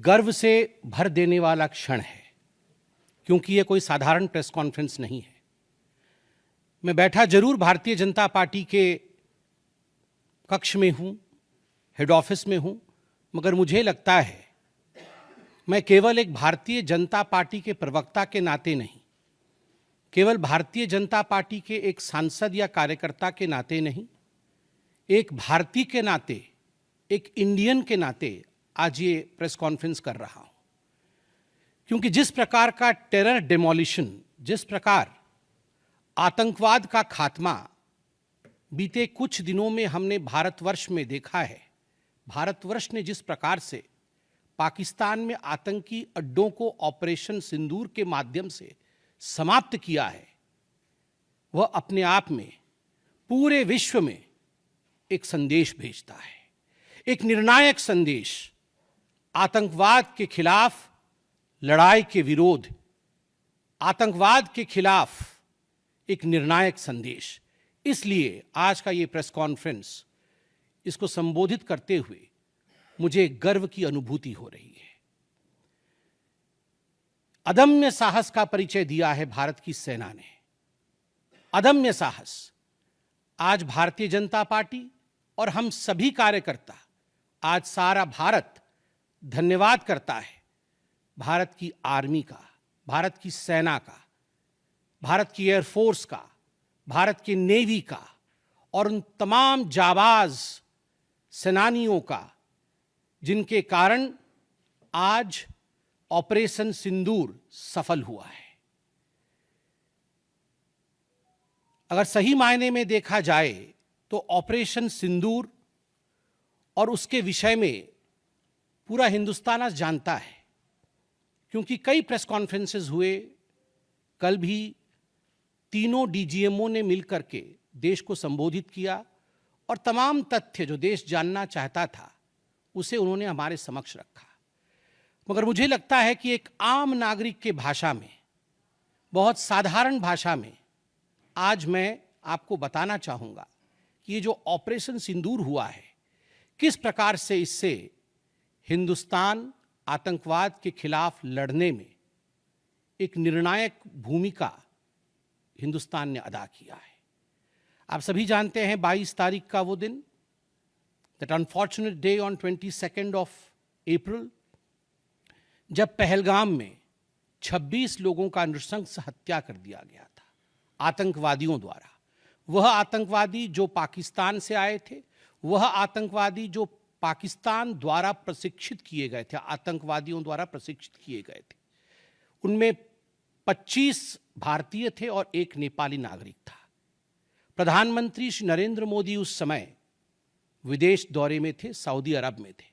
गर्व से भर देने वाला क्षण है, क्योंकि यह कोई साधारण प्रेस कॉन्फ्रेंस नहीं है। मैं बैठा जरूर भारतीय जनता पार्टी के कक्ष में हूं, हेड ऑफिस में हूं, मगर मुझे लगता है मैं केवल एक भारतीय जनता पार्टी के प्रवक्ता के नाते नहीं, केवल भारतीय जनता पार्टी के एक सांसद या कार्यकर्ता के नाते नहीं, एक भारतीय के नाते, एक इंडियन के नाते आज ये प्रेस कॉन्फ्रेंस कर रहा हूं। क्योंकि जिस प्रकार का टेरर डिमोलिशन, जिस प्रकार आतंकवाद का खात्मा बीते कुछ दिनों में हमने भारतवर्ष में देखा है, भारतवर्ष ने जिस प्रकार से पाकिस्तान में आतंकी अड्डों को ऑपरेशन सिंदूर के माध्यम से समाप्त किया है, वह अपने आप में पूरे विश्व में एक संदेश भेजता है, एक निर्णायक संदेश। आतंकवाद के खिलाफ लड़ाई के विरोध, आतंकवाद के खिलाफ एक निर्णायक संदेश। इसलिए आज का ये प्रेस कॉन्फ्रेंस, इसको संबोधित करते हुए मुझे गर्व की अनुभूति हो रही है। अदम्य साहस का परिचय दिया है भारत की सेना ने, अदम्य साहस। आज भारतीय जनता पार्टी और हम सभी कार्यकर्ता, आज सारा भारत धन्यवाद करता है भारत की आर्मी का, भारत की सेना का, भारत की एयरफोर्स का, भारत की नेवी का और उन तमाम जाबाज सेनानियों का जिनके कारण आज ऑपरेशन सिंदूर सफल हुआ है। अगर सही मायने में देखा जाए तो ऑपरेशन सिंदूर और उसके विषय में पूरा हिंदुस्तान आज जानता है, क्योंकि कई प्रेस कॉन्फ्रेंसेस हुए। कल भी तीनों डीजीएमओ ने मिलकर के देश को संबोधित किया और तमाम तथ्य जो देश जानना चाहता था उसे उन्होंने हमारे समक्ष रखा। मगर मुझे लगता है कि एक आम नागरिक के भाषा में, बहुत साधारण भाषा में आज मैं आपको बताना चाहूँगा कि ये जो ऑपरेशन सिंदूर हुआ है, किस प्रकार से इससे हिंदुस्तान आतंकवाद के खिलाफ लड़ने में एक निर्णायक भूमिका हिंदुस्तान ने अदा किया है। आप सभी जानते हैं 22 तारीख का वो दिन, that unfortunate day on 22 of April, जब पहलगाम में 26 लोगों का नृशंस हत्या कर दिया गया था आतंकवादियों द्वारा। वह आतंकवादी जो पाकिस्तान से आए थे, वह आतंकवादी जो पाकिस्तान द्वारा प्रशिक्षित किए गए थे, आतंकवादियों द्वारा प्रशिक्षित किए गए थे। उनमें 25 भारतीय थे और एक नेपाली नागरिक था। प्रधानमंत्री श्री नरेंद्र मोदी उस समय विदेश दौरे में थे, सऊदी अरब में थे।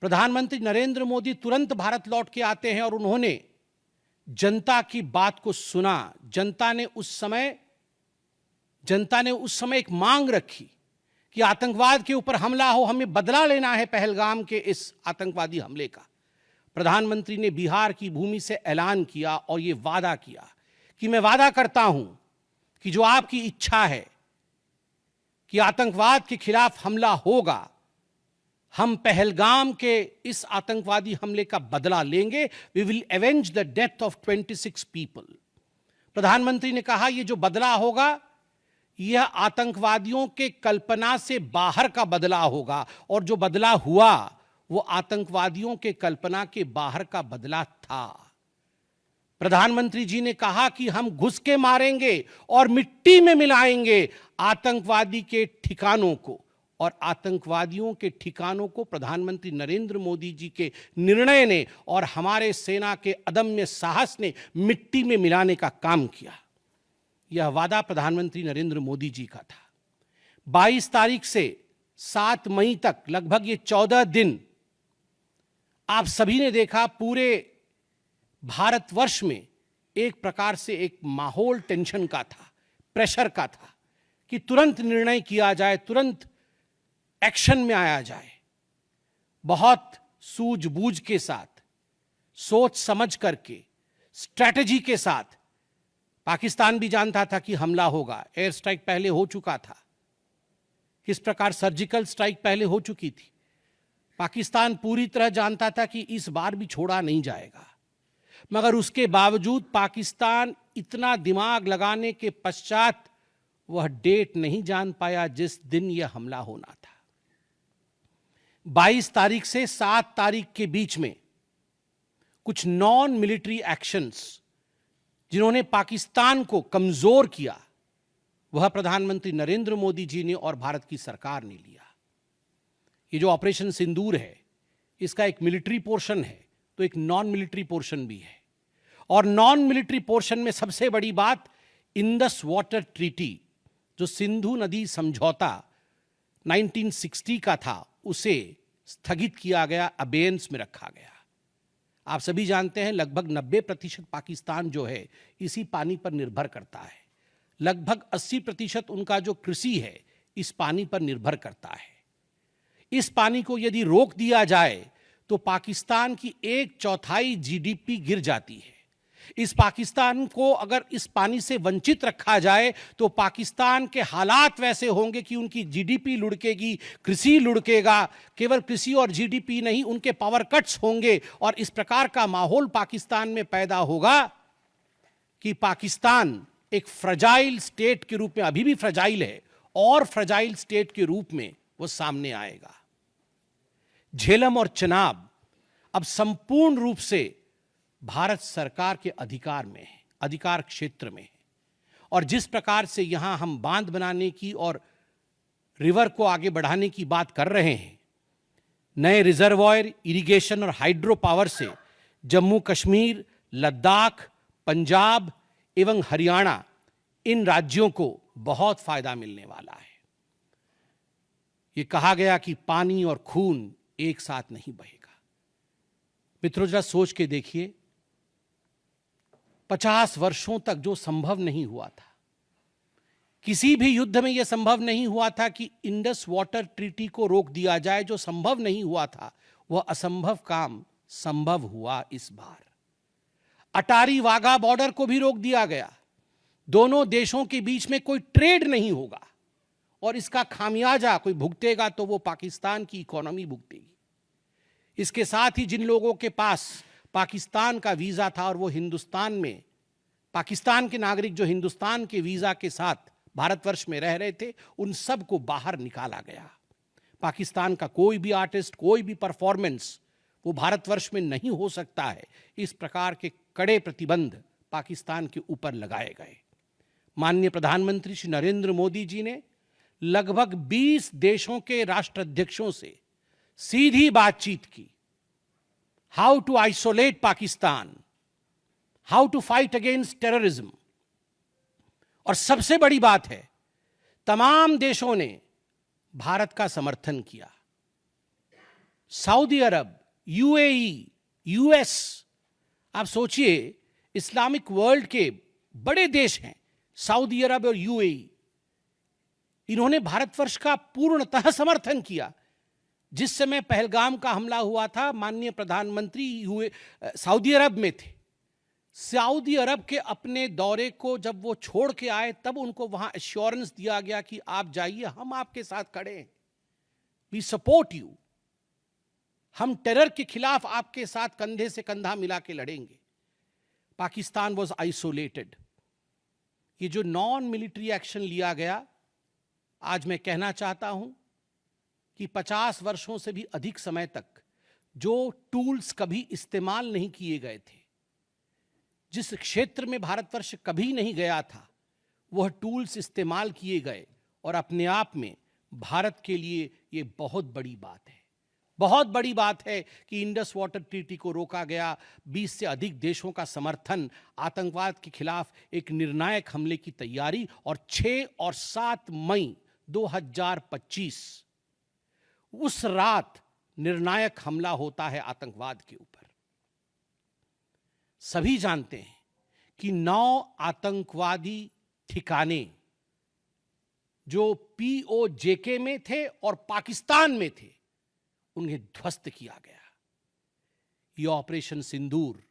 प्रधानमंत्री नरेंद्र मोदी तुरंत भारत लौट के आते हैं और उन्होंने जनता की बात को सुना। जनता ने उस समय एक मांग रखी कि आतंकवाद के ऊपर हमला हो, हमें बदला लेना है पहलगाम के इस आतंकवादी हमले का। प्रधानमंत्री ने बिहार की भूमि से ऐलान किया और ये वादा किया कि मैं वादा करता हूं कि जो आपकी इच्छा है कि आतंकवाद के खिलाफ हमला होगा, हम पहलगाम के इस आतंकवादी हमले का बदला लेंगे। We will avenge the death of 26 people. प्रधानमंत्री ने कहा ये जो बदला होगा यह आतंकवादियों के कल्पना से बाहर का बदला होगा, और जो बदला हुआ वो आतंकवादियों के कल्पना के बाहर का बदला था। प्रधानमंत्री जी ने कहा कि हम घुस के मारेंगे और मिट्टी में मिलाएंगे आतंकवादी के ठिकानों को, और आतंकवादियों के ठिकानों को प्रधानमंत्री नरेंद्र मोदी जी के निर्णय ने और हमारे सेना के अदम्य साहस ने मिट्टी में मिलाने का काम किया। यह वादा प्रधानमंत्री नरेंद्र मोदी जी का था। 22 तारीख से 7 मई तक लगभग ये 14 दिन आप सभी ने देखा, पूरे भारतवर्ष में एक प्रकार से एक माहौल टेंशन का था, प्रेशर का था कि तुरंत निर्णय किया जाए, तुरंत एक्शन में आया जाए। बहुत सूझबूझ के साथ, सोच समझ करके, स्ट्रैटेजी के साथ। पाकिस्तान भी जानता था कि हमला होगा, एयर स्ट्राइक पहले हो चुका था, किस प्रकार सर्जिकल स्ट्राइक पहले हो चुकी थी। पाकिस्तान पूरी तरह जानता था कि इस बार भी छोड़ा नहीं जाएगा, मगर उसके बावजूद पाकिस्तान इतना दिमाग लगाने के पश्चात वह डेट नहीं जान पाया जिस दिन यह हमला होना था। 22 तारीख से 7 तारीख के बीच में कुछ नॉन मिलिट्री एक्शंस जिन्होंने पाकिस्तान को कमजोर किया, वह प्रधानमंत्री नरेंद्र मोदी जी ने और भारत की सरकार ने लिया। ये जो ऑपरेशन सिंदूर है, इसका एक मिलिट्री पोर्शन है तो एक नॉन मिलिट्री पोर्शन भी है। और नॉन मिलिट्री पोर्शन में सबसे बड़ी बात इंडस वाटर ट्रीटी, जो सिंधु नदी समझौता 1960 का था, उसे स्थगित किया गया, अबेयंस में रखा गया। आप सभी जानते हैं लगभग 90% पाकिस्तान जो है इसी पानी पर निर्भर करता है। लगभग 80% उनका जो कृषि है इस पानी पर निर्भर करता है। इस पानी को यदि रोक दिया जाए तो पाकिस्तान की 1/4 जीडीपी गिर जाती है। इस पाकिस्तान को अगर इस पानी से वंचित रखा जाए तो पाकिस्तान के हालात वैसे होंगे कि उनकी जीडीपी लुढ़केगी, कृषि लुढ़केगा। केवल कृषि और जीडीपी नहीं, उनके पावर कट्स होंगे और इस प्रकार का माहौल पाकिस्तान में पैदा होगा कि पाकिस्तान एक फ्रजाइल स्टेट के रूप में, अभी भी फ्रजाइल है, और फ्रजाइल स्टेट के रूप में वो सामने आएगा। झेलम और चनाब अब संपूर्ण रूप से भारत सरकार के अधिकार में है, अधिकार क्षेत्र में है। और जिस प्रकार से यहां हम बांध बनाने की और रिवर को आगे बढ़ाने की बात कर रहे हैं, नए रिजर्वॉयर, इरिगेशन और हाइड्रो पावर से जम्मू कश्मीर, लद्दाख, पंजाब एवं हरियाणा, इन राज्यों को बहुत फायदा मिलने वाला है। यह कहा गया कि पानी और खून एक साथ नहीं बहेगा। मित्रों, जरा सोच के देखिए, 50 वर्षों तक जो संभव नहीं हुआ था, किसी भी युद्ध में यह संभव नहीं हुआ था कि इंडस वाटर ट्रीटी को रोक दिया जाए। जो संभव नहीं हुआ था वह असंभव काम संभव हुआ इस बार। अटारी वाघा बॉर्डर को भी रोक दिया गया। दोनों देशों के बीच में कोई ट्रेड नहीं होगा और इसका खामियाजा कोई भुगतेगा तो वो पाकिस्तान की इकोनॉमी भुगतेगी। इसके साथ ही जिन लोगों के पास पाकिस्तान का वीजा था और वो हिंदुस्तान में, पाकिस्तान के नागरिक जो हिंदुस्तान के वीजा के साथ भारतवर्ष में रह रहे थे, उन सब को बाहर निकाला गया। पाकिस्तान का कोई भी आर्टिस्ट, कोई भी परफॉर्मेंस वो भारतवर्ष में नहीं हो सकता है। इस प्रकार के कड़े प्रतिबंध पाकिस्तान के ऊपर लगाए गए। माननीय प्रधानमंत्री श्री नरेंद्र मोदी जी ने लगभग 20 देशों के राष्ट्राध्यक्षों से सीधी बातचीत की। How to isolate Pakistan, how to fight against terrorism. और सबसे बड़ी बात है, तमाम देशों ने भारत का समर्थन किया। सऊदी अरब, यूएई, यूएस, आप सोचिए इस्लामिक वर्ल्ड के बड़े देश हैं सऊदी अरब और यूएई, इन्होंने भारतवर्ष का पूर्णतः समर्थन किया। जिस समय पहलगाम का हमला हुआ था, माननीय प्रधानमंत्री सऊदी अरब में थे। सऊदी अरब के अपने दौरे को जब वो छोड़ के आए, तब उनको वहां एश्योरेंस दिया गया कि आप जाइए, हम आपके साथ खड़े हैं, वी सपोर्ट यू, हम टेरर के खिलाफ आपके साथ कंधे से कंधा मिला के लड़ेंगे। Pakistan was isolated. ये जो नॉन मिलिट्री एक्शन लिया गया, आज मैं कहना चाहता हूं कि 50 वर्षों से भी अधिक समय तक जो टूल्स कभी इस्तेमाल नहीं किए गए थे, जिस क्षेत्र में भारतवर्ष कभी नहीं गया था, वह टूल्स इस्तेमाल किए गए और अपने आप में भारत के लिए ये बहुत बड़ी बात है। बहुत बड़ी बात है कि इंडस वाटर ट्रीटी को रोका गया। 20 से अधिक देशों का समर्थन, आतंकवाद के खिलाफ एक निर्णायक हमले की तैयारी, और 6 और 7 मई 2025 उस रात निर्णायक हमला होता है आतंकवाद के ऊपर। सभी जानते हैं कि 9 आतंकवादी ठिकाने जो पीओजेके में थे और पाकिस्तान में थे, उन्हें ध्वस्त किया गया। यह ऑपरेशन सिंदूर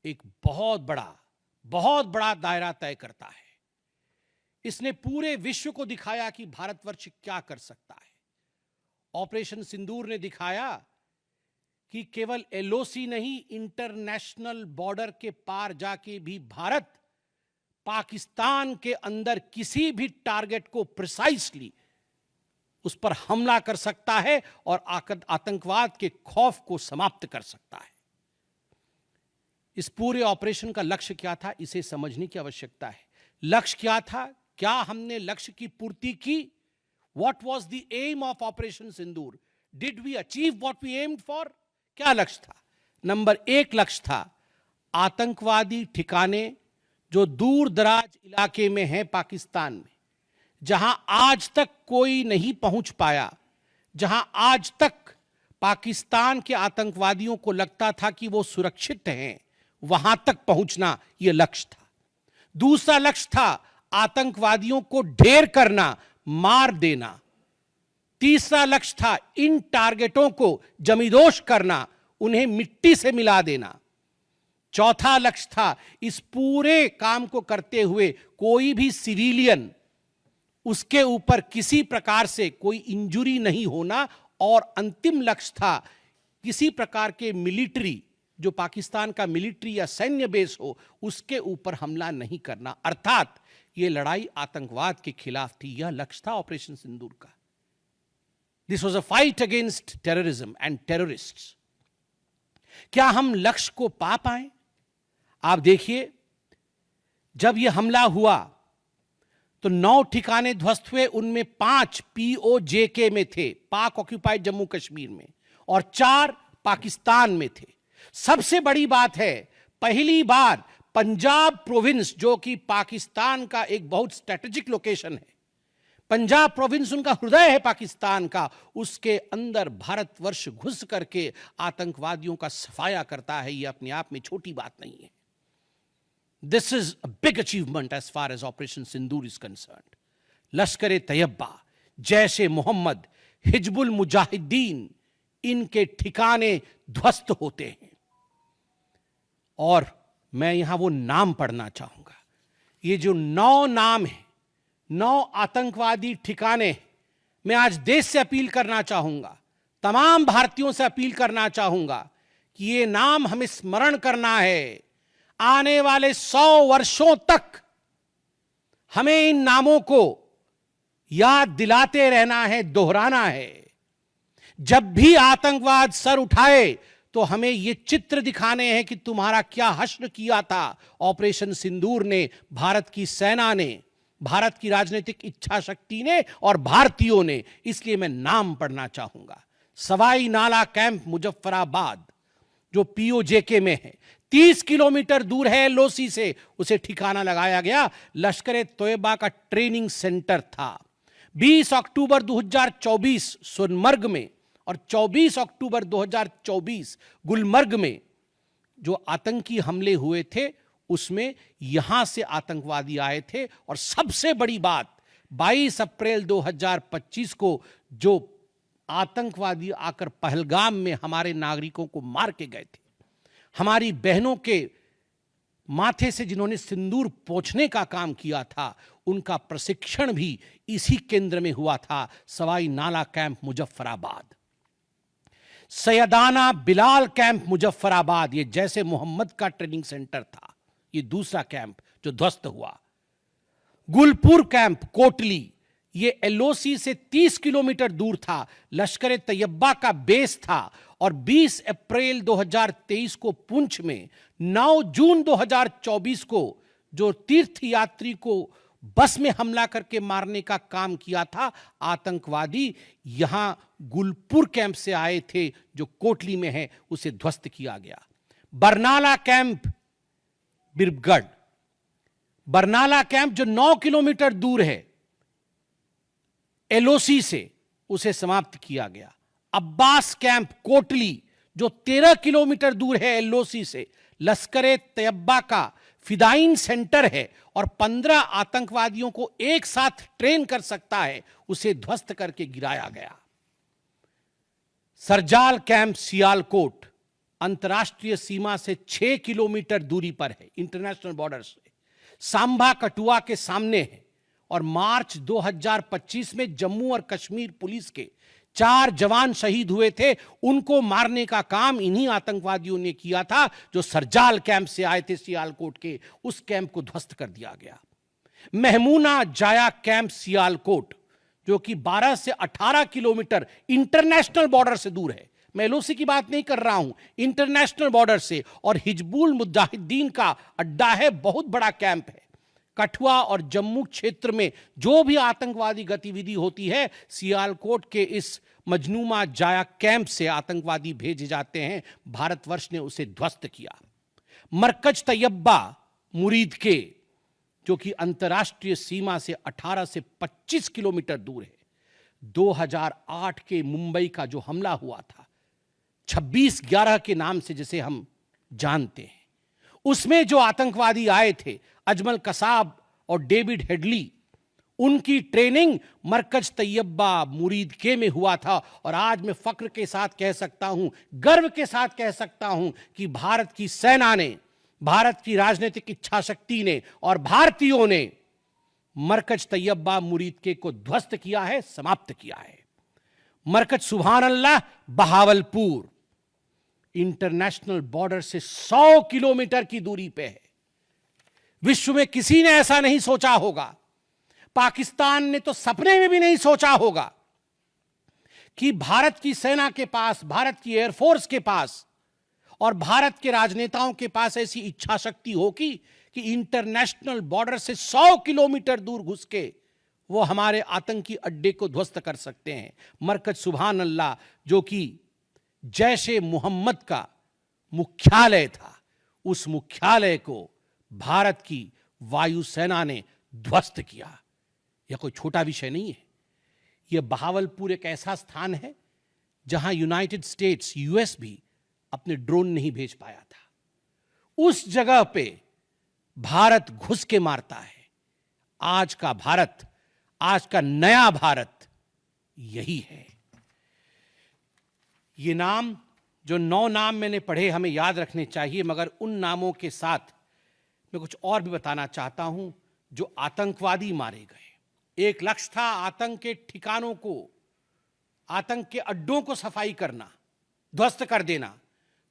एक बहुत बड़ा दायरा तय करता है। इसने पूरे विश्व को दिखाया कि भारतवर्ष क्या कर सकता है। ऑपरेशन सिंदूर ने दिखाया कि केवल एलओसी नहीं, इंटरनेशनल बॉर्डर के पार जाके भी भारत पाकिस्तान के अंदर किसी भी टारगेट को प्रिसाइसली उस पर हमला कर सकता है और आतंकवाद के खौफ को समाप्त कर सकता है। इस पूरे ऑपरेशन का लक्ष्य क्या था, इसे समझने की आवश्यकता है। लक्ष्य क्या था? क्या हमने लक्ष्य की पूर्ति की? What was the aim of operation Sindoor? Did we achieve what we aimed for? क्या लक्ष्य था? नंबर 1 लक्ष्य था आतंकवादी ठिकाने जो दूर दराज इलाके में हैं पाकिस्तान में, जहां आज तक कोई नहीं पहुंच पाया, जहां आज तक पाकिस्तान के आतंकवादियों को लगता था कि वो सुरक्षित हैं, वहां तक पहुंचना यह लक्ष्य था। दूसरा लक्ष्य था आतंकवादियों को ढेर करना, मार देना। तीसरा लक्ष्य था इन टारगेटों को जमींदोज करना, उन्हें मिट्टी से मिला देना। चौथा लक्ष्य था इस पूरे काम को करते हुए कोई भी सिविलियन, उसके ऊपर किसी प्रकार से कोई इंजुरी नहीं होना। और अंतिम लक्ष्य था किसी प्रकार के मिलिट्री, जो पाकिस्तान का मिलिट्री या सैन्य बेस हो, उसके ऊपर हमला नहीं करना। अर्थात यह लड़ाई आतंकवाद के खिलाफ थी। यह लक्ष्य था ऑपरेशन सिंदूर का। This was a fight against terrorism and terrorists. क्या हम लक्ष्य को पा पाए? आप देखिए, जब यह हमला हुआ तो 9 ठिकाने ध्वस्त हुए, उनमें 5 POJK में थे, पाक ऑक्यूपाइड जम्मू कश्मीर में, और 4 पाकिस्तान में थे। सबसे बड़ी बात है, पहली बार पंजाब प्रोविंस, जो कि पाकिस्तान का एक बहुत स्ट्रेटेजिक लोकेशन है, पंजाब प्रोविंस उनका हृदय है पाकिस्तान का, उसके अंदर भारतवर्ष घुस करके आतंकवादियों का सफाया करता है। यह अपने आप में छोटी बात नहीं है। This is a big achievement as far as Operation Sindoor is concerned. लश्कर तैयबा, जैश-ए मोहम्मद, हिजबुल मुजाहिदीन, इनके ठिकाने ध्वस्त होते हैं। और मैं यहां वो नाम पढ़ना चाहूंगा। ये जो 9 नाम है, 9 आतंकवादी ठिकाने, मैं आज देश से अपील करना चाहूंगा, तमाम भारतीयों से अपील करना चाहूंगा कि ये नाम हमें स्मरण करना है। आने वाले 100 वर्षों तक हमें इन नामों को याद दिलाते रहना है, दोहराना है। जब भी आतंकवाद सर उठाए तो हमें ये चित्र दिखाने हैं कि तुम्हारा क्या हश्र किया था ऑपरेशन सिंदूर ने, भारत की सेना ने, भारत की राजनीतिक इच्छा शक्ति ने और भारतीयों ने। इसलिए मैं नाम पढ़ना चाहूंगा। सवाई नाला कैंप मुजफ्फराबाद, जो POJK में है, 30 किलोमीटर दूर है एलओसी से, उसे ठिकाना लगाया गया। लश्कर तोयबा का ट्रेनिंग सेंटर था। 20 अक्टूबर 2024 सोनमर्ग में और 24 अक्टूबर 2024 गुलमर्ग में जो आतंकी हमले हुए थे, उसमें यहां से आतंकवादी आए थे। और सबसे बड़ी बात, 22 अप्रैल 2025 को जो आतंकवादी आकर पहलगाम में हमारे नागरिकों को मार के गए थे, हमारी बहनों के माथे से जिन्होंने सिंदूर पोंछने का काम किया था, उनका प्रशिक्षण भी इसी केंद्र में हुआ था, सवाई नाला कैंप मुजफ्फराबाद। सैयदाना बिलाल कैंप मुजफ्फराबाद, ये जैसे मोहम्मद का ट्रेनिंग सेंटर था, ये दूसरा कैंप जो ध्वस्त हुआ। गुलपुर कैंप कोटली, ये एलओसी से 30 किलोमीटर दूर था, लश्कर तैयबा का बेस था। और 20 अप्रैल 2023 को पुंछ में, 9 जून 2024 को जो तीर्थ यात्री को बस में हमला करके मारने का काम किया था आतंकवादी, यहां गुलपुर कैंप से आए थे जो कोटली में है, उसे ध्वस्त किया गया। बरनाला कैंप बिरगढ़, बरनाला कैंप जो 9 किलोमीटर दूर है एलओसी से, उसे समाप्त किया गया। अब्बास कैंप कोटली जो 13 किलोमीटर दूर है एलओसी से, लश्कर तैयबा का फिदाइन सेंटर है और 15 आतंकवादियों को एक साथ ट्रेन कर सकता है, उसे ध्वस्त करके गिराया गया। सरजाल कैंप सियालकोट अंतर्राष्ट्रीय सीमा से 6 किलोमीटर दूरी पर है, इंटरनेशनल बॉर्डर से। सांभा कठुआ के सामने है और मार्च 2025 में जम्मू और कश्मीर पुलिस के 4 जवान शहीद हुए थे, उनको मारने का काम इन्हीं आतंकवादियों ने किया था जो सरजाल कैंप से आए थे सियालकोट के। उस कैंप को ध्वस्त कर दिया गया। महमूना जाया कैंप सियालकोट, जो कि 12 से 18 किलोमीटर इंटरनेशनल बॉर्डर से दूर है, मैं एलओसी की बात नहीं कर रहा हूं, इंटरनेशनल बॉर्डर से, और हिजबुल मुजाहिदीन का अड्डा है, बहुत बड़ा कैंप है। कठुआ और जम्मू क्षेत्र में जो भी आतंकवादी गतिविधि होती है, सियालकोट के इस मजनूमा जाया कैंप से आतंकवादी भेजे जाते हैं। भारतवर्ष ने उसे ध्वस्त किया। मरकज तैयबा मुरीद के, जो कि अंतर्राष्ट्रीय सीमा से 18 से 25 किलोमीटर दूर है, 2008 के मुंबई का जो हमला हुआ था, 26/11 के नाम से जिसे हम जानते हैं, उसमें जो आतंकवादी आए थे, अजमल कसाब और डेविड हेडली, उनकी ट्रेनिंग मरकज तैयबा मुरीद के में हुआ था। और आज मैं फक्र के साथ कह सकता हूं, गर्व के साथ कह सकता हूं कि भारत की सेना ने, भारत की राजनीतिक इच्छा शक्ति ने और भारतीयों ने मरकज तैयबा मुरीद के को ध्वस्त किया है, समाप्त किया है। मरकज सुभान अल्लाह बहावलपुर इंटरनेशनल बॉर्डर से 100 किलोमीटर की दूरी पे है। विश्व में किसी ने ऐसा नहीं सोचा होगा, पाकिस्तान ने तो सपने में भी नहीं सोचा होगा कि भारत की सेना के पास, भारत की एयरफोर्स के पास और भारत के राजनेताओं के पास ऐसी इच्छा शक्ति होगी कि इंटरनेशनल बॉर्डर से 100 किलोमीटर दूर घुस के वो हमारे आतंकी अड्डे को ध्वस्त कर सकते हैं। मरकज सुभान अल्लाह, जो कि जैशे मोहम्मद का मुख्यालय था, उस मुख्यालय को भारत की वायुसेना ने ध्वस्त किया। यह कोई छोटा विषय नहीं है। यह बहावलपुर एक ऐसा स्थान है जहां यूनाइटेड स्टेट्स, यूएस भी अपने ड्रोन नहीं भेज पाया था। उस जगह पे भारत घुस के मारता है। आज का भारत, आज का नया भारत यही है। ये नाम, जो 9 नाम मैंने पढ़े, हमें याद रखने चाहिए, मगर उन नामों के साथ मैं कुछ और भी बताना चाहता हूं। जो आतंकवादी मारे गए, एक लक्ष्य था आतंक के ठिकानों को, आतंक के अड्डों को सफाई करना, ध्वस्त कर देना।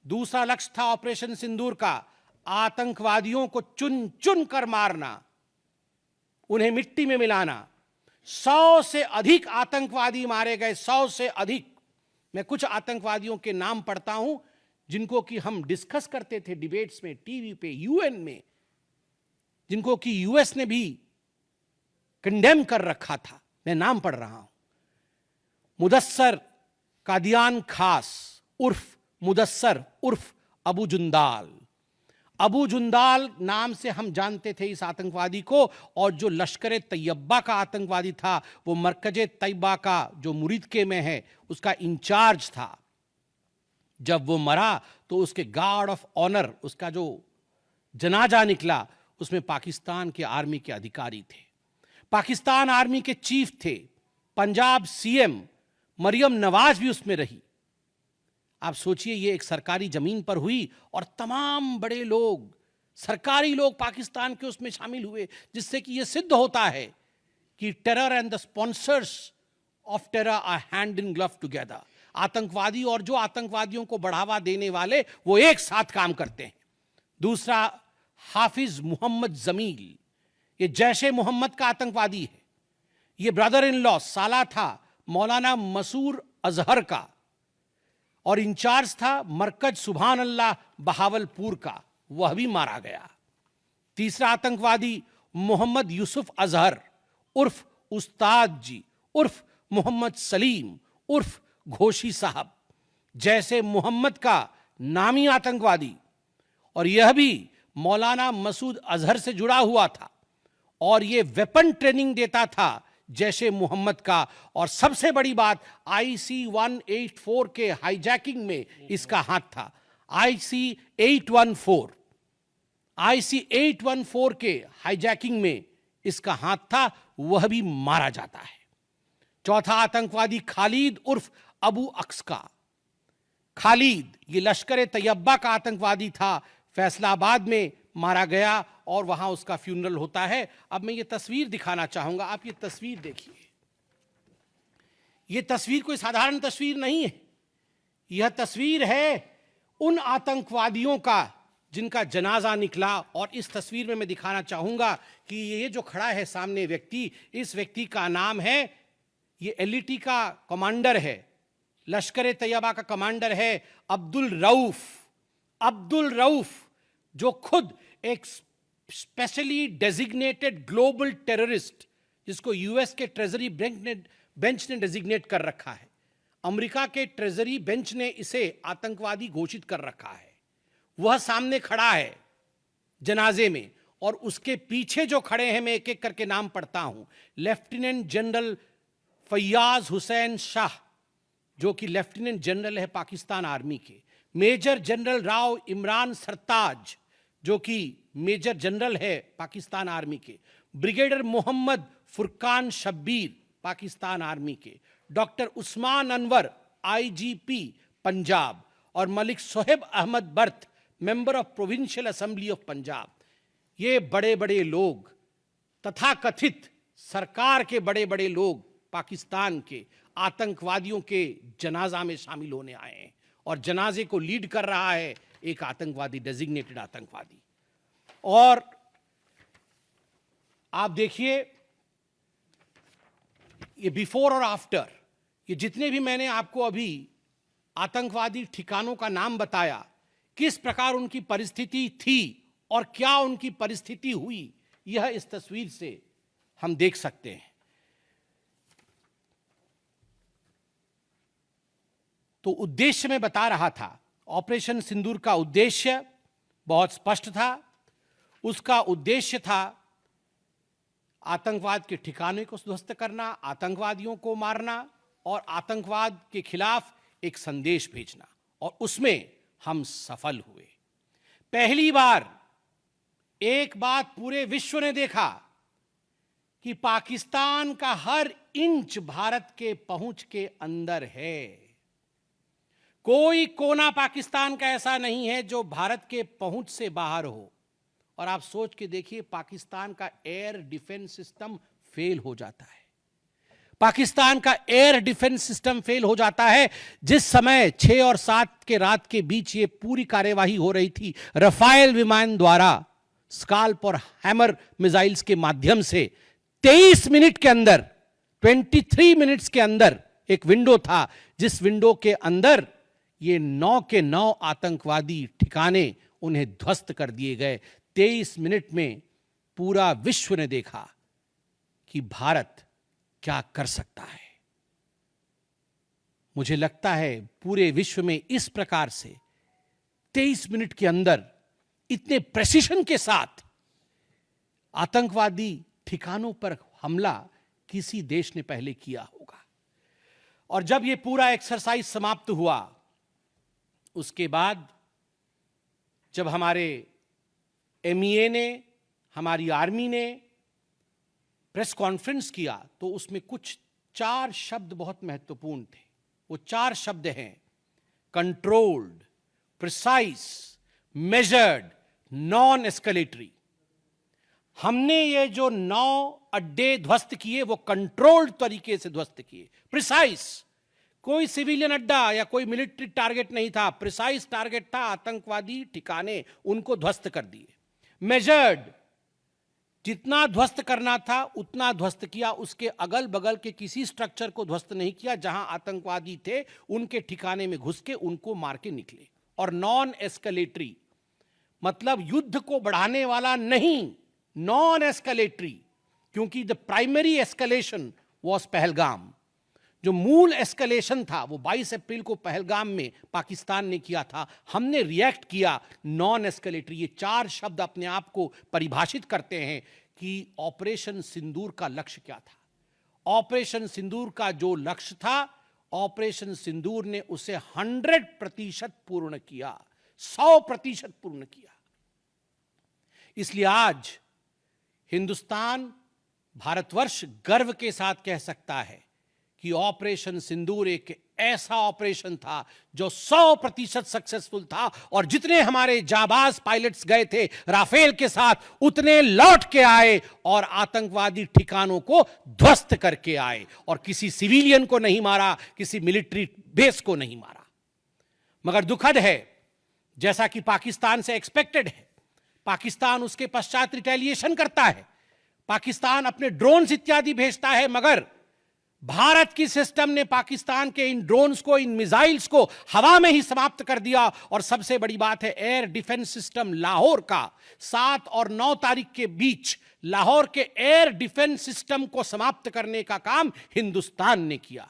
दूसरा लक्ष्य था ऑपरेशन सिंदूर का, आतंकवादियों को चुन चुन कर मारना, उन्हें मिट्टी में मिलाना। 100 से अधिक आतंकवादी मारे गए, 100 से अधिक। मैं कुछ आतंकवादियों के नाम पढ़ता हूं जिनको कि हम डिस्कस करते थे डिबेट्स में, टीवी पे, यूएन में, जिनको कि यूएस ने भी कंडेम कर रखा था। मैं नाम पढ़ रहा हूं। मुदस्सर कादियान खास उर्फ मुदस्सर उर्फ अबू जुंदाल। अबू जुंदाल नाम से हम जानते थे इस आतंकवादी को। और जो लश्कर तैयबा का आतंकवादी था, वो मरकज तैयबा का जो मुरीद के में है, उसका इंचार्ज था। जब वो मरा तो उसके गार्ड ऑफ ऑनर, उसका जो जनाजा निकला, उसमें पाकिस्तान के आर्मी के अधिकारी थे, पाकिस्तान आर्मी के चीफ थे, पंजाब सीएम मरियम नवाज भी उसमें रही। आप सोचिए, ये एक सरकारी जमीन पर हुई और तमाम बड़े लोग, सरकारी लोग पाकिस्तान के उसमें शामिल हुए, जिससे कि यह सिद्ध होता है कि terror and the sponsors of terror are hand in glove together. आतंकवादी और जो आतंकवादियों को बढ़ावा देने वाले, वो एक साथ काम करते हैं। दूसरा, हाफिज मोहम्मद जमील, ये जैशे मोहम्मद का आतंकवादी है। ये ब्रदर इन लॉ, साला था मौलाना मसूर अजहर का, और इंचार्ज था मरकज सुभान अल्लाह बहावलपुर का, वह भी मारा गया। तीसरा आतंकवादी मोहम्मद यूसुफ अजहर उर्फ उस्ताद जी उर्फ मोहम्मद सलीम उर्फ घोशी साहब, जैसे मोहम्मद का नामी आतंकवादी, और यह भी मौलाना मसूद अजहर से जुड़ा हुआ था, और यह वेपन ट्रेनिंग देता था जैशे मोहम्मद का। और सबसे बड़ी बात, IC 184 के हाईजैकिंग में इसका हाथ था। IC 814 के हाईजैकिंग में इसका हाथ था, वह भी मारा जाता है। चौथा आतंकवादी खालिद उर्फ अबू अक्स का। खालिद ये लश्कर तैयबा का आतंकवादी था, फैसलाबाद में मारा गया और वहां उसका फ्यूनरल होता है। अब मैं ये तस्वीर दिखाना चाहूंगा, आप ये तस्वीर देखिए। ये तस्वीर कोई साधारण तस्वीर नहीं है। यह तस्वीर है उन आतंकवादियों का जिनका जनाजा निकला। और इस तस्वीर में मैं दिखाना चाहूंगा कि ये जो खड़ा है सामने व्यक्ति, इस व्यक्ति का नाम है, ये एलईटी का कमांडर है, लश्कर तैयबा का कमांडर है, अब्दुल रऊफ। अब्दुल रऊफ जो खुद एक स्पेशली डेजिग्नेटेड ग्लोबल टेररिस्ट, जिसको यूएस के ट्रेजरी बेंच ने डेजिग्नेट कर रखा है, अमेरिका के ट्रेजरी बेंच ने इसे आतंकवादी घोषित कर रखा है, वह सामने खड़ा है जनाजे में। और उसके पीछे जो खड़े हैं, मैं एक एक करके नाम पढ़ता हूं। लेफ्टिनेंट जनरल फैयाज हुसैन शाह, जो कि लेफ्टिनेंट जनरल है पाकिस्तान आर्मी के। मेजर जनरल राव इमरान सरताज, जो कि मेजर जनरल है पाकिस्तान आर्मी के। ब्रिगेडियर मोहम्मद फुरकान शब्बीर, पाकिस्तान आर्मी के। Doctor Usman Anwar, IGP Punjab. और Malik Sohaib Ahmed Bharth, member of provincial assembly of Punjab. ये बड़े बड़े लोग, तथाकथित सरकार के बड़े बड़े लोग, पाकिस्तान के आतंकवादियों के जनाजा में शामिल होने आए हैं। और जनाजे को लीड कर रहा है एक आतंकवादी, डेजिग्नेटेड आतंकवादी। और आप देखिए ये बिफोर और आफ्टर, ये जितने भी मैंने आपको अभी आतंकवादी ठिकानों का नाम बताया, किस प्रकार उनकी परिस्थिति थी और क्या उनकी परिस्थिति हुई, यह इस तस्वीर से हम देख सकते हैं। तो उद्देश्य मैं बता रहा था, ऑपरेशन सिंदूर का उद्देश्य बहुत स्पष्ट था। उसका उद्देश्य था आतंकवाद के ठिकाने को ध्वस्त करना, आतंकवादियों को मारना और आतंकवाद के खिलाफ एक संदेश भेजना। और उसमें हम सफल हुए। पहली बार एक बात पूरे विश्व ने देखा कि पाकिस्तान का हर इंच भारत के पहुंच के अंदर है। कोई कोना पाकिस्तान का ऐसा नहीं है जो भारत के पहुंच से बाहर हो। और आप सोच के देखिए, पाकिस्तान का एयर डिफेंस सिस्टम फेल हो जाता है। पाकिस्तान का एयर डिफेंस सिस्टम फेल हो जाता है जिस समय 6 और 7 के रात के बीच ये पूरी कार्यवाही हो रही थी। रफाल विमान द्वारा स्काल्प और हैमर मिसाइल्स के माध्यम से 23 मिनट के अंदर, 23 मिनट्स के अंदर एक विंडो था, जिस विंडो के अंदर ये 9 के 9 आतंकवादी ठिकाने उन्हें ध्वस्त कर दिए गए। 23 मिनट में पूरा विश्व ने देखा कि भारत क्या कर सकता है। मुझे लगता है पूरे विश्व में इस प्रकार से 23 मिनट के अंदर इतने प्रेसिशन के साथ आतंकवादी ठिकानों पर हमला किसी देश ने पहले किया होगा। और जब यह पूरा एक्सरसाइज समाप्त हुआ, उसके बाद जब हमारे एमईए ने, हमारी आर्मी ने प्रेस कॉन्फ्रेंस किया, तो उसमें कुछ 4 शब्द बहुत महत्वपूर्ण थे। वो 4 शब्द हैं controlled, precise, measured, non escalatory. हमने ये जो 9 अड्डे ध्वस्त किए वो कंट्रोल्ड तरीके से ध्वस्त किए। प्रिसाइज, कोई सिविलियन अड्डा या कोई मिलिट्री टारगेट नहीं था, प्रिसाइज टारगेट था, आतंकवादी ठिकाने, उनको ध्वस्त कर दिए। मेजर्ड, जितना ध्वस्त करना था उतना ध्वस्त किया, उसके अगल बगल के किसी स्ट्रक्चर को ध्वस्त नहीं किया। जहां आतंकवादी थे उनके ठिकाने में घुस के उनको मार के निकले। और नॉन एस्केलेटरी मतलब युद्ध को बढ़ाने वाला नहीं, नॉन एस्केलेटरी, क्योंकि the primary escalation was Pahalgam. जो मूल एस्केलेशन था वो 22 अप्रैल को पहलगाम में पाकिस्तान ने किया था। हमने रिएक्ट किया नॉन एस्केलेटरी। ये 4 शब्द अपने आप को परिभाषित करते हैं कि ऑपरेशन सिंदूर का लक्ष्य क्या था। ऑपरेशन सिंदूर का जो लक्ष्य था, ऑपरेशन सिंदूर ने उसे 100% पूर्ण किया, 100% पूर्ण किया। इसलिए आज हिंदुस्तान, भारतवर्ष गर्व के साथ कह सकता है कि ऑपरेशन सिंदूर एक ऐसा ऑपरेशन था जो 100% सक्सेसफुल था, और जितने हमारे जाबाज पायलट्स गए थे राफेल के साथ उतने लौट के आए और आतंकवादी ठिकानों को ध्वस्त करके आए, और किसी सिविलियन को नहीं मारा, किसी मिलिट्री बेस को नहीं मारा। मगर दुखद है, जैसा कि पाकिस्तान से एक्सपेक्टेड है, पाकिस्तान उसके पश्चात रिटेलिएशन करता है, पाकिस्तान अपने ड्रोन्स इत्यादि भेजता है, मगर भारत की सिस्टम ने पाकिस्तान के इन ड्रोन्स को, इन मिसाइल्स को हवा में ही समाप्त कर दिया। और सबसे बड़ी बात है, एयर डिफेंस सिस्टम लाहौर का 7 और 9 तारीख के बीच लाहौर के एयर डिफेंस सिस्टम को समाप्त करने का काम हिंदुस्तान ने किया।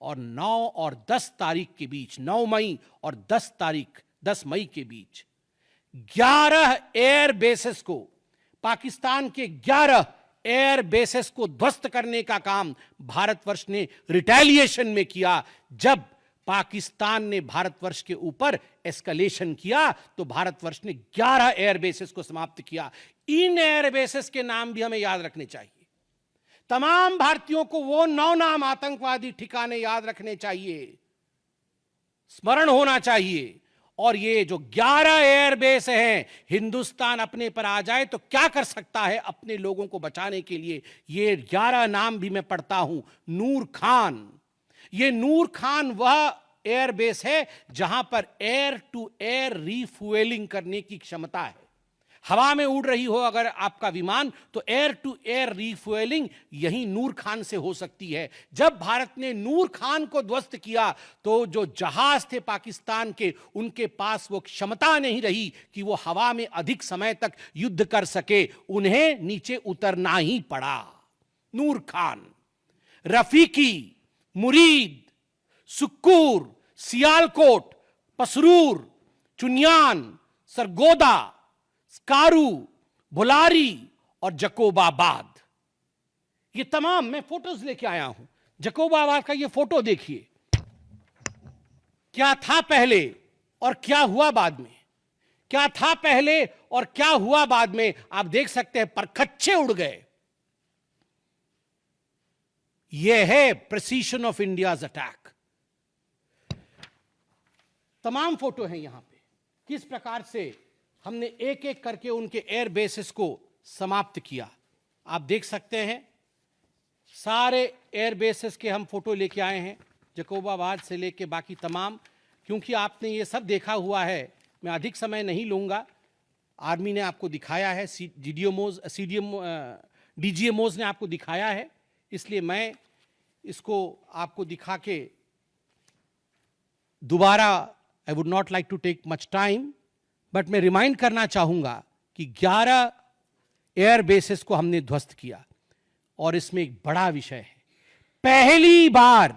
और 9 और 10 तारीख के बीच, 9 मई और 10 मई के बीच 11 एयर बेसेस को, पाकिस्तान के 11 एयर बेसेस को ध्वस्त करने का काम भारतवर्ष ने रिटेलिएशन में किया। जब पाकिस्तान ने भारतवर्ष के ऊपर एस्केलेशन किया तो भारतवर्ष ने 11 एयर बेसेस को समाप्त किया। इन एयर बेसेस के नाम भी हमें याद रखने चाहिए। तमाम भारतीयों को वो 9 नाम आतंकवादी ठिकाने याद रखने चाहिए, स्मरण होना चाहिए। और ये जो 11 एयरबेस हैं, हिंदुस्तान अपने पर आ जाए तो क्या कर सकता है अपने लोगों को बचाने के लिए। ये 11 नाम भी मैं पढ़ता हूं। नूर खान, ये नूर खान वह एयरबेस है जहां पर एयर टू एयर रीफ्यूएलिंग करने की क्षमता है। हवा में उड़ रही हो अगर आपका विमान, तो एयर टू एयर रीफ्यूएलिंग यही नूर खान से हो सकती है। जब भारत ने नूर खान को ध्वस्त किया तो जो जहाज थे पाकिस्तान के, उनके पास वो क्षमता नहीं रही कि वो हवा में अधिक समय तक युद्ध कर सके, उन्हें नीचे उतरना ही पड़ा। नूर खान, रफीकी, मुरीद, सुक्कूर, सियालकोट, पसरूर, चुनियान, सरगोदा, स्कारू, भुलारी और जकोबाबाद, ये तमाम मैं फोटोज लेके आया हूं। जकोबाबाद का ये फोटो देखिए, क्या था पहले और क्या हुआ बाद में, क्या था पहले और क्या हुआ बाद में, आप देख सकते हैं परखच्चे उड़ गए। यह है प्रिसीशन ऑफ इंडियाज अटैक। तमाम फोटो हैं यहां पे, किस प्रकार से हमने एक एक करके उनके एयर बेसेस को समाप्त किया। आप देख सकते हैं सारे एयर बेसेस के हम फोटो लेके आए हैं, जकोबाबाद से लेके बाकी तमाम। क्योंकि आपने ये सब देखा हुआ है, मैं अधिक समय नहीं लूंगा। आर्मी ने आपको दिखाया है, डीजीएमओज ने आपको दिखाया है, इसलिए मैं इसको आपको दिखा के दोबारा, I would not like to take much time, but मैं रिमाइंड करना चाहूंगा कि 11 एयर बेसेस को हमने ध्वस्त किया। और इसमें एक बड़ा विषय है, पहली बार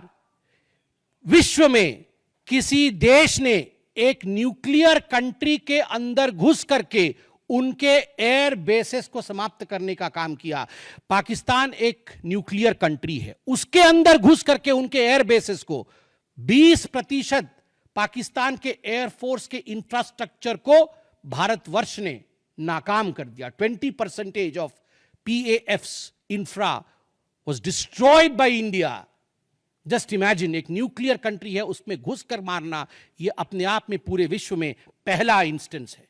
विश्व में किसी देश ने एक न्यूक्लियर कंट्री के अंदर घुस करके उनके एयर बेसेस को समाप्त करने का काम किया। पाकिस्तान एक न्यूक्लियर कंट्री है, उसके अंदर घुस करके उनके एयर बेसेस को 20% पाकिस्तान के एयरफोर्स के इंफ्रास्ट्रक्चर को भारतवर्ष ने नाकाम कर दिया। 20% of PAF's infra was destroyed by India. Just imagine, एक न्यूक्लियर कंट्री है, उसमें घुसकर मारना, यह अपने आप में पूरे विश्व में पहला इंस्टेंस है।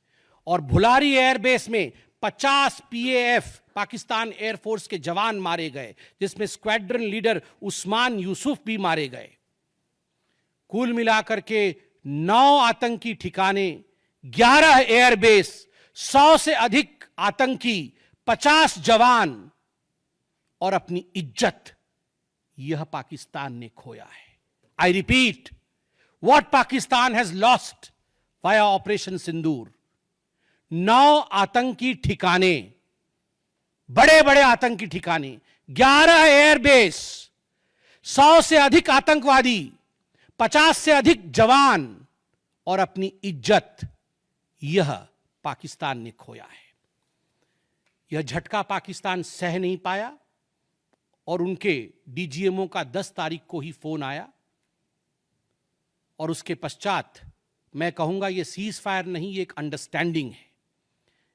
और भुलारी एयरबेस में 50 PAF पाकिस्तान एयरफोर्स के जवान मारे गए, जिसमें स्क्वाड्रन लीडर उस्मान यूसुफ भी मारे गए। कुल मिलाकर के 9 आतंकी ठिकाने, 11 एयरबेस, 100 से अधिक आतंकी, 50 जवान और अपनी इज्जत, यह पाकिस्तान ने खोया है। I repeat, what Pakistan has lost via operation Sindoor. 9 आतंकी ठिकाने, बड़े बड़े आतंकी ठिकाने, 11 एयरबेस, 100 से अधिक आतंकवादी, 50 से अधिक जवान और अपनी इज्जत, यह पाकिस्तान ने खोया है। यह झटका पाकिस्तान सह नहीं पाया और उनके डीजीएमओ का 10 तारीख को ही फोन आया। और उसके पश्चात मैं कहूंगा यह सीज फायर नहीं, यह एक अंडरस्टैंडिंग है।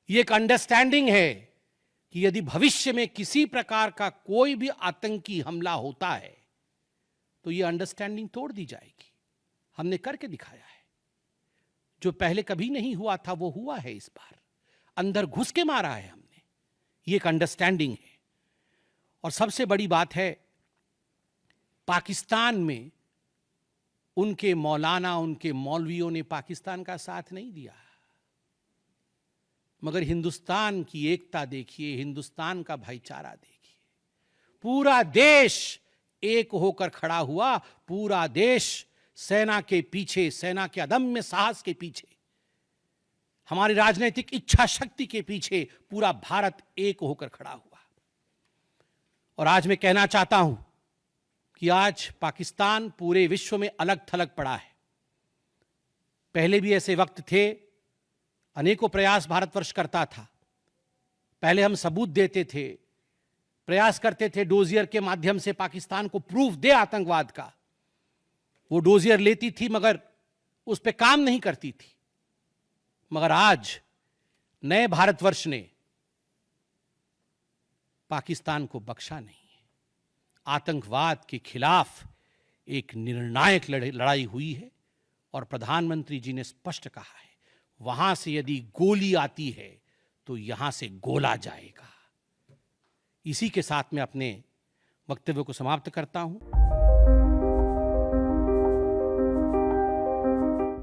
यह एक अंडरस्टैंडिंग है कि यदि भविष्य में किसी प्रकार का कोई भी आतंकी हमला होता है तो ये अंडरस्टैंडिंग तोड़ दी जाएगी। हमने करके दिखाया है। जो पहले कभी नहीं हुआ था वो हुआ है इस बार। अंदर घुस के मारा है हमने। ये एक अंडरस्टैंडिंग है। और सबसे बड़ी बात है, पाकिस्तान में उनके मौलाना, उनके मौलवियों ने पाकिस्तान का साथ नहीं दिया, मगर हिंदुस्तान की एकता देखिए, हिंदुस्तान का भाईचारा देखिए। पूरा देश एक होकर खड़ा हुआ। पूरा देश सेना के पीछे, सेना के अदम्य साहस के पीछे, हमारी राजनीतिक इच्छा शक्ति के पीछे पूरा भारत एक होकर खड़ा हुआ। और आज मैं कहना चाहता हूं कि आज पाकिस्तान पूरे विश्व में अलग थलग पड़ा है। पहले भी ऐसे वक्त थे, अनेकों प्रयास भारतवर्ष करता था। पहले हम सबूत देते थे, प्रयास करते थे डोजियर के माध्यम से पाकिस्तान को प्रूफ दे आतंकवाद का। वो डोजियर लेती थी मगर उस पर काम नहीं करती थी। मगर आज नए भारतवर्ष ने पाकिस्तान को बख्शा नहीं है। आतंकवाद के खिलाफ एक निर्णायक लड़ाई हुई है और प्रधानमंत्री जी ने स्पष्ट कहा है, वहां से यदि गोली आती है तो यहां से गोला जाएगा। इसी के साथ मैं अपने वक्तव्य को समाप्त करता हूं।